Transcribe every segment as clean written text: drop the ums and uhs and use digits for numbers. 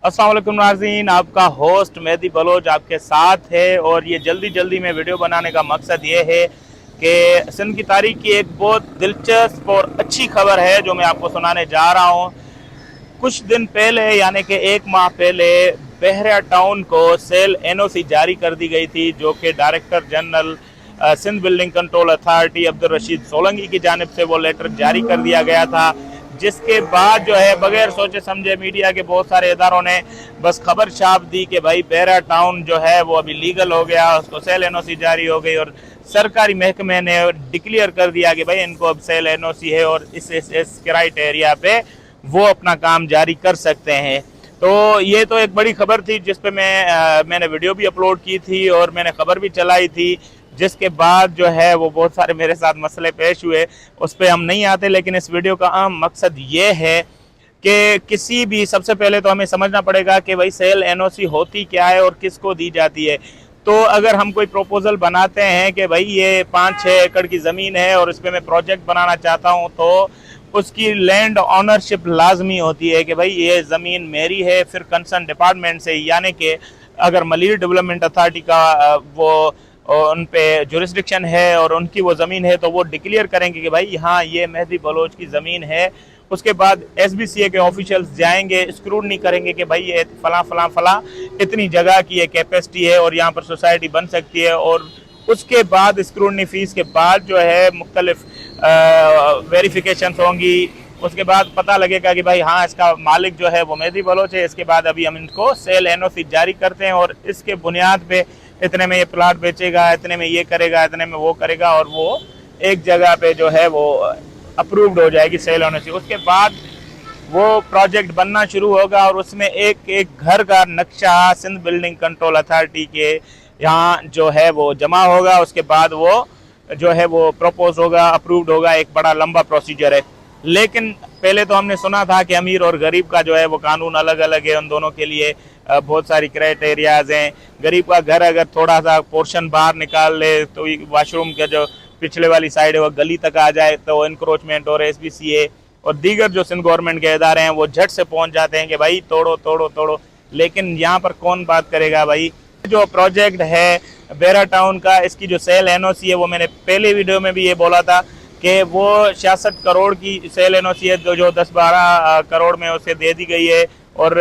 अस्सलाम वालेकुम नाज़रीन, आपका होस्ट मेहदी बलोच आपके साथ है। और ये जल्दी में वीडियो बनाने का मकसद ये है कि सिंध की तारीख की एक बहुत दिलचस्प और अच्छी खबर है जो मैं आपको सुनाने जा रहा हूँ। कुछ दिन पहले यानी कि एक माह पहले बहरा टाउन को सेल एनओसी जारी कर दी गई थी, जो कि director general Sindh building control authority Abdul Rashid Solanki की जानिब से वो लेटर जारी कर दिया गया था। जिसके बाद जो है बगैर सोचे समझे मीडिया के बहुत सारे इदारों ने बस खबर छाप दी कि भाई बहरा टाउन जो है वो अभी लीगल हो गया, उसको सेल एनओसी जारी हो गई और सरकारी महकमे ने डिक्लेयर कर दिया कि भाई इनको अब सेल एनओसी है और इस क्राइटेरिया पे वो अपना काम जारी कर सकते हैं। तो ये तो एक बड़ी खबर थी जिस पे मैंने वीडियो भी अपलोड की थी और मैंने खबर भी चलाई थी, जिसके बाद जो है वो बहुत सारे मेरे साथ मसले पेश हुए। उस पर हम नहीं आते, लेकिन इस वीडियो का अहम मकसद ये है कि किसी भी सबसे पहले तो हमें समझना पड़ेगा कि भाई सेल एनओसी होती क्या है और किसको दी जाती है। तो अगर हम कोई प्रपोजल बनाते हैं कि भाई ये 5-6 एकड़ की ज़मीन है और इस पर मैं प्रोजेक्ट बनाना चाहता हूँ, तो उसकी लैंड ऑनरशिप लाजमी होती है कि भाई ये ज़मीन मेरी है। फिर कंसर्न डिपार्टमेंट से, यानी कि अगर मलिर डेवलपमेंट अथॉरिटी का वो उन पे जुरिस्डिक्शन है और उनकी वो ज़मीन है, तो वो डिक्लेयर करेंगे कि भाई हाँ ये मेहदी बलोच की ज़मीन है। उसके बाद एसबीसीए के ऑफिशियल्स जाएंगे, स्क्रूटनी करेंगे कि भाई ये फला इतनी जगह की ये कैपेसिटी है और यहाँ पर सोसाइटी बन सकती है। और उसके बाद स्क्रूटनी फीस के बाद जो है मुख्तलिफ वेरिफिकेशन होंगी। उसके बाद पता लगेगा कि भाई हाँ इसका मालिक जो है वो मेहदी बलोच है। इसके बाद अभी हम इनको सेल एनओसी जारी करते हैं और इसके बुनियाद पे इतने में ये प्लाट बेचेगा, इतने में ये करेगा, इतने में वो करेगा और वो एक जगह पे जो है वो अप्रूव्ड हो जाएगी सेल होने से। उसके बाद वो प्रोजेक्ट बनना शुरू होगा और उसमें एक एक घर का नक्शा सिंध बिल्डिंग कंट्रोल अथॉरिटी के यहाँ जो है वो जमा होगा। उसके बाद वो जो है वो प्रपोज होगा, अप्रूव्ड होगा। एक बड़ा लंबा प्रोसीजर है। लेकिन पहले तो हमने सुना था कि अमीर और गरीब का जो है वो कानून अलग अलग है, उन दोनों के लिए बहुत सारी क्राइटेरियाज हैं। गरीब का घर अगर थोड़ा सा पोर्शन बाहर निकाल ले तो वाशरूम के जो पिछले वाली साइड है वो गली तक आ जाए तो इंक्रोचमेंट और एसबीसीए और दीगर जो सिंध गवर्नमेंट के इदारे हैं वो झट से पहुंच जाते हैं कि भाई तोड़ो। लेकिन यहाँ पर कौन बात करेगा भाई। जो प्रोजेक्ट है बहरा टाउन का, इसकी जो सेल एनओसी है वो मैंने पहले वीडियो में भी ये बोला था कि वो 66 करोड़ की सेल एनओसी है जो 10-12 करोड़ में उसे दे दी गई है। और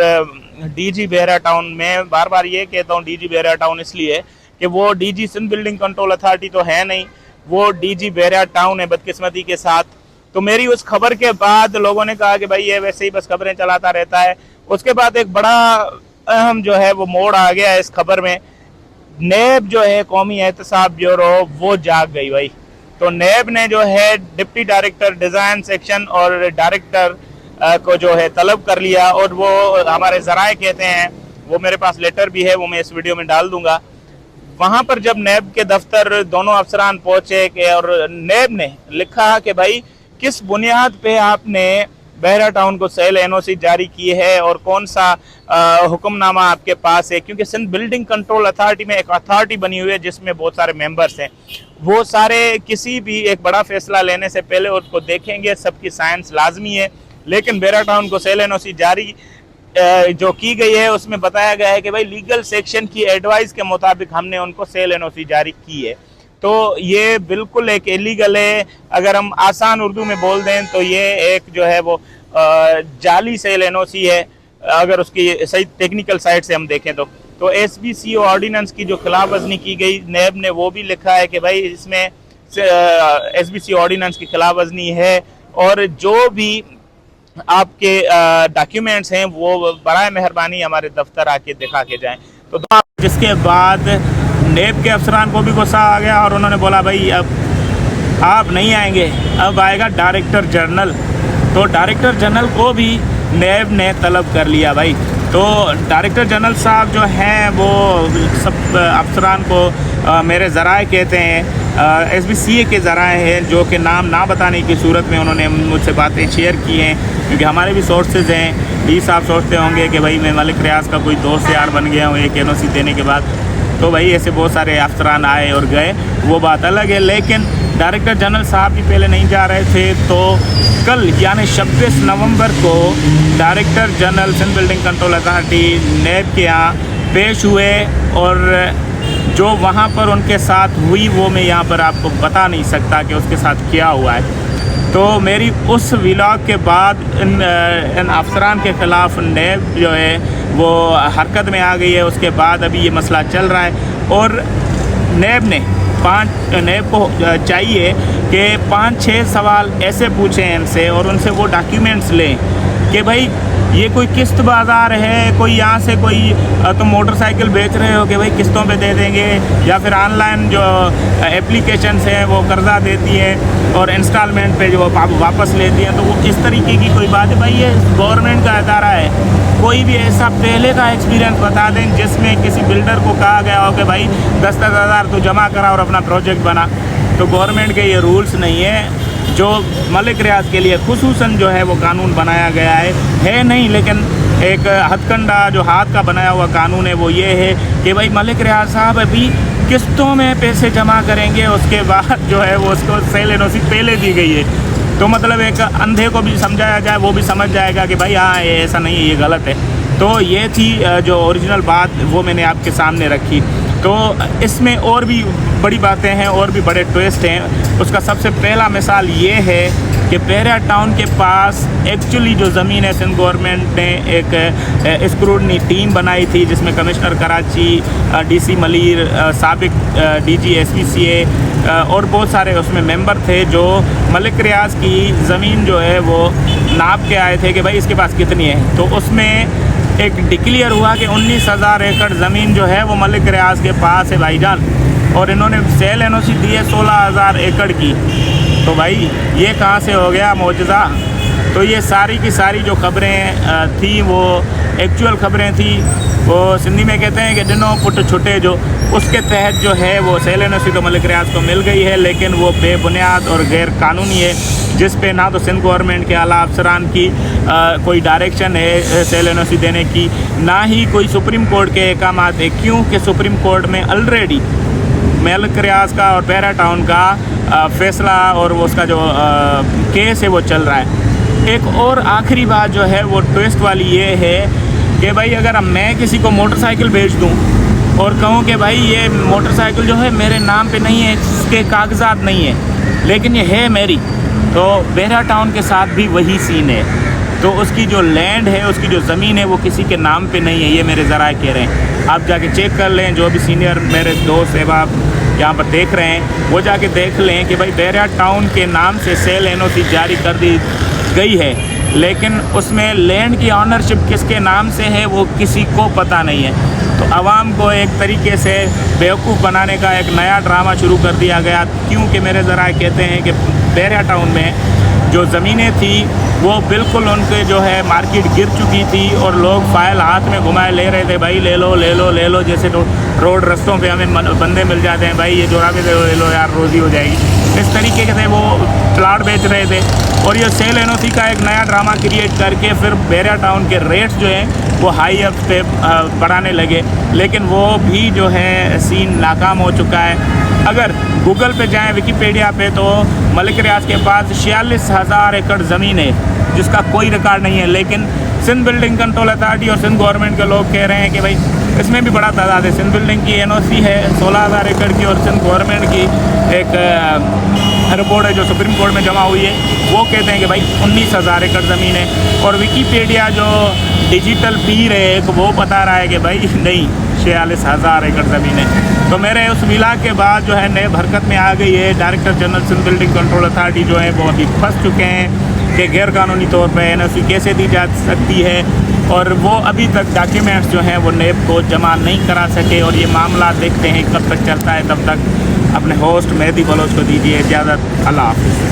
डीजी बहरा टाउन में बार बार ये कहता हूँ डीजी बहरा टाउन इसलिए कि वो DG Sindh building control authority तो है नहीं, वो डीजी बहरा टाउन है बदकिस्मती के साथ। तो मेरी उस खबर के बाद लोगों ने कहा कि भाई ये वैसे ही बस खबरें चलाता रहता है। उसके बाद एक बड़ा अहम जो है वो मोड़ आ गया इस खबर में। नेब जो है कौमी एहतसाब ब्यूरो वो जाग गई भाई। तो नेब ने जो है डिप्टी डायरेक्टर डिज़ाइन सेक्शन और डायरेक्टर को जो है तलब कर लिया और वो हमारे ज़राए कहते हैं, वो मेरे पास लेटर भी है, वो मैं इस वीडियो में डाल दूंगा। वहाँ पर जब नेब के दफ्तर दोनों अफसरान पहुँचे कि और नेब ने लिखा कि भाई किस बुनियाद पे आपने बहरा टाउन को सेल एनओसी जारी की है और कौन सा हुक्मनामा आपके पास है, क्योंकि सिंध बिल्डिंग कंट्रोल अथॉरिटी में एक अथॉरिटी बनी हुई है जिसमें बहुत सारे मेंबर्स हैं। वो सारे किसी भी एक बड़ा फैसला लेने से पहले उसको देखेंगे, सबकी साइंस लाजमी है। लेकिन बहरा टाउन को सेल एनओसी जारी जो की गई है उसमें बताया गया है कि भाई लीगल सेक्शन की एडवाइस के मुताबिक हमने उनको सेल एनओसी जारी की है। तो ये बिल्कुल एक इलीगल है। अगर हम आसान उर्दू में बोल दें तो ये एक जो है वो जाली सेल एनओसी है, अगर उसकी सही टेक्निकल साइड से हम देखें तो एसबीसीओ ऑर्डिनेंस की जो खिलाफ वर्जी की गई, नेब ने वो भी लिखा है कि भाई इसमें एसबीसीओ ऑर्डिनेंस की खिलाफ वर्जी है और जो भी आपके डॉक्यूमेंट्स हैं वो बराए मेहरबानी हमारे दफ्तर आके दिखा के जाएं। तो जिसके बाद नेब के अफसरान को भी गुस्सा आ गया और उन्होंने बोला भाई अब आप नहीं आएंगे, अब आएगा डायरेक्टर जनरल। तो डायरेक्टर जनरल को भी नेब ने तलब कर लिया भाई। तो डायरेक्टर जनरल साहब जो हैं वो सब अफसरान को मेरे ज़राए कहते हैं, एसबीसीए के ज़राए हैं, जो कि नाम ना बताने की सूरत में उन्होंने मुझसे बातें शेयर की हैं, क्योंकि हमारे भी सोर्सेज हैं। डी साहब सोचते होंगे कि भाई मैं मलिक रियाज का कोई दोस्त यार बन गया हूँ एक एनओसी देने के बाद। तो भाई ऐसे बहुत सारे अफसरान आए और गए, वो बात अलग है। लेकिन डायरेक्टर जनरल साहब भी पहले नहीं जा रहे थे, तो कल यानी 26 नवंबर को director general Sindh building control authority नेब के यहाँ पेश हुए, और जो वहाँ पर उनके साथ हुई वो मैं यहाँ पर आपको बता नहीं सकता कि उसके साथ क्या हुआ है। तो मेरी उस व्लॉग के बाद इन अफसरान के ख़िलाफ़ नेब जो है वो हरकत में आ गई है। उसके बाद अभी ये मसला चल रहा है, और नेब को चाहिए कि 5-6 सवाल ऐसे पूछें इनसे, और उनसे वो डॉक्यूमेंट्स लें कि भाई ये कोई किस्त बाज़ार है, कोई यहाँ से कोई तुम मोटरसाइकिल बेच रहे हो कि भाई किस्तों पे दे देंगे, या फिर ऑनलाइन जो एप्लीकेशंस हैं वो कर्ज़ा देती हैं और इंस्टॉलमेंट पे जो वापस लेती हैं, तो वो इस तरीके की कोई बात है। भाई ये गवर्नमेंट का अदारा है, कोई भी ऐसा पहले का एक्सपीरियंस बता दें जिसमें किसी बिल्डर को कहा गया हो कि भाई 10-10 हज़ार तो जमा करा और अपना प्रोजेक्ट बना। तो गवर्नमेंट के ये रूल्स नहीं है। जो मलिक रियाज के लिए खुसूसन जो है वो कानून बनाया गया है नहीं, लेकिन एक हथकंडा जो हाथ का बनाया हुआ कानून है वो ये है कि भाई मलिक रियाज साहब अभी किस्तों में पैसे जमा करेंगे, उसके बाद जो है वो उसको सेल एनओसी पहले दी गई है। तो मतलब एक अंधे को भी समझाया जाए, वो भी समझ जाएगा कि भाई हाँ ये ऐसा नहीं है, ये गलत है। तो ये थी जो ओरिजिनल बात, वो मैंने आपके सामने रखी। तो इसमें और भी बड़ी बातें हैं और भी बड़े ट्विस्ट हैं। उसका सबसे पहला मिसाल ये है कि बहरिया टाउन के पास एक्चुअली जो ज़मीन है, सिंध गवर्नमेंट ने एक स्क्रूटनी टीम बनाई थी जिसमें कमिश्नर कराची, डीसी मलीर, साबिक डीजी एसपीसीए और बहुत सारे उसमें मेंबर थे, जो मलिक रियाज की ज़मीन जो है वो नाप के आए थे कि भाई इसके पास कितनी है। तो उसमें एक डिक्लेयर हुआ कि 19,000 एकड़ ज़मीन जो है वो मलिक रियाज के पास है भाईजान, और इन्होंने सेल एनओसी दी है 16,000 एकड़ की। तो भाई ये कहाँ से हो गया मौजज़ा। तो ये सारी की सारी जो खबरें थी वो एक्चुअल खबरें थी। वो सिंधी में कहते हैं कि दिनों पुट छुटे, जो उसके तहत जो है वो सेल एनओसी तो मलिक रियाज को मिल गई है, लेकिन वो बेबुनियाद और गैर कानूनी है, जिस पे ना तो सिंध गवर्नमेंट के आला अफसरान की कोई डायरेक्शन है सेल एनओसी देने की, ना ही कोई सुप्रीम कोर्ट के अहकामात है, क्योंकि सुप्रीम कोर्ट में ऑलरेडी मलिक रियाज का और बहरिया टाउन का फ़ैसला और वो उसका जो केस है वो चल रहा है। एक और आखिरी बात जो है वो ट्विस्ट वाली ये है कि भाई अगर मैं किसी को मोटरसाइकिल बेच दूं और कहूं कि भाई ये मोटरसाइकिल जो है मेरे नाम पे नहीं है, इसके कागजात नहीं है, लेकिन ये है मेरी, तो बहरिया टाउन के साथ भी वही सीन है। तो उसकी जो लैंड है, उसकी जो ज़मीन है वो किसी के नाम पे नहीं है, ये मेरे ज़राए कह रहे हैं। आप जाके चेक कर लें, जो भी सीनियर मेरे दोस्त अहबाब यहाँ पर देख रहे हैं वो जाके देख लें कि भाई बहरिया टाउन के नाम से सेल एनओसी जारी कर दी गई है, लेकिन उसमें लैंड की ऑनरशिप किसके नाम से है वो किसी को पता नहीं है। तो आवाम को एक तरीके से बेवकूफ़ बनाने का एक नया ड्रामा शुरू कर दिया गया, क्योंकि मेरे ज़राए कहते हैं कि बहरिया टाउन में जो ज़मीनें थी वो बिल्कुल उनके जो है मार्केट गिर चुकी थी, और लोग फ़ाइल हाथ में घुमाए ले रहे थे, भाई ले लो ले लो ले लो, जैसे रोड रस्तों पे हमें बंदे मिल जाते हैं, भाई ये जोराबे ले लो यार रोज़ी हो जाएगी, इस तरीके से वो प्लाट बेच रहे थे। और ये सेल एनओसी का एक नया ड्रामा क्रिएट करके फिर बहरिया टाउन के रेट्स जो हैं वो हाई अप पे बढ़ाने लगे, लेकिन वो भी जो है सीन नाकाम हो चुका है। अगर गूगल पे जाएं, विकीपीडिया पे, तो मलिक रियाज के पास 46,000 एकड़ ज़मीन है जिसका कोई रिकॉर्ड नहीं है, लेकिन सिंध बिल्डिंग कंट्रोल अथॉरिटी और सिंध गवर्नमेंट के लोग कह रहे हैं कि भाई इसमें भी बड़ा तादाद है। सिंध बिल्डिंग की एनओसी है 16,000 एकड़ की, और सिंध गवर्नमेंट की एक रिपोर्ट है जो सुप्रीम कोर्ट में जमा हुई है, वो कहते हैं कि भाई 19,000 एकड़ ज़मीन है। और विकीपीडिया जो डिजिटल पीर है एक, वो बता रहा है कि भाई नहीं, 46,000 एकड़ ज़मीन है। तो मेरे उस विला के बाद जो है नेब हरकत में आ गई है। Director general Sindh building control authority जो है वो अभी फंस चुके हैं कि गैर कानूनी तौर पर एनओसी कैसे दी जा सकती है, और वो अभी तक डॉक्यूमेंट्स जो हैं वो नेब को जमा नहीं करा सके। और ये मामला देखते हैं कब तक चलता है, तब तक अपने होस्ट मेहदी बलोच को दीजिए इजाज़त। अल्लाह हाफ़िज़।